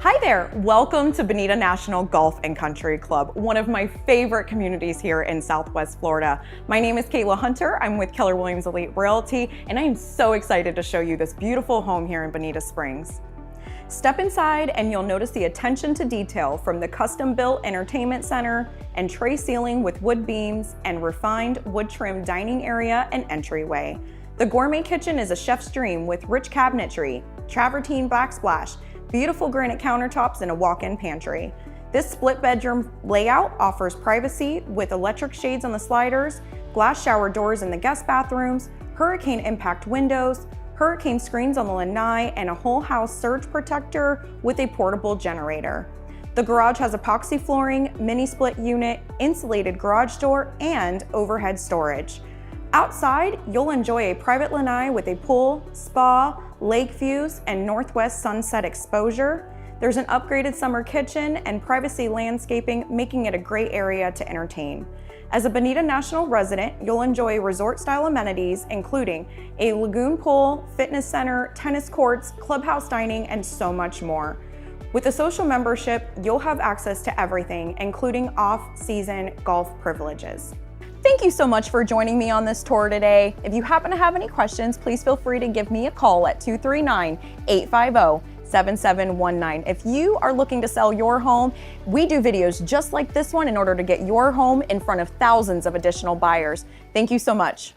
Hi there, welcome to Bonita National Golf and Country Club, one of my favorite communities here in Southwest Florida. My name is Kayla Hunter, I'm with Keller Williams Elite Realty, and I am so excited to show you this beautiful home here in Bonita Springs. Step inside and you'll notice the attention to detail from the custom-built entertainment center and tray ceiling with wood beams and refined wood trim dining area and entryway. The Gourmet Kitchen is a chef's dream with rich cabinetry, travertine backsplash, beautiful granite countertops, and a walk-in pantry. This split bedroom layout offers privacy with electric shades on the sliders, glass shower doors in the guest bathrooms, hurricane impact windows, hurricane screens on the lanai, and a whole house surge protector with a portable generator. The garage has epoxy flooring, mini split unit, insulated garage door, and overhead storage. Outside, you'll enjoy a private lanai with a pool, spa, lake views, and northwest sunset exposure. There's an upgraded summer kitchen and privacy landscaping, making it a great area to entertain. As a Bonita National resident, you'll enjoy resort-style amenities, including a lagoon pool, fitness center, tennis courts, clubhouse dining, and so much more. With a social membership, you'll have access to everything, including off-season golf privileges. Thank you so much for joining me on this tour today. If you happen to have any questions, please feel free to give me a call at 239-850-7719. If you are looking to sell your home, we do videos just like this one in order to get your home in front of thousands of additional buyers. Thank you so much.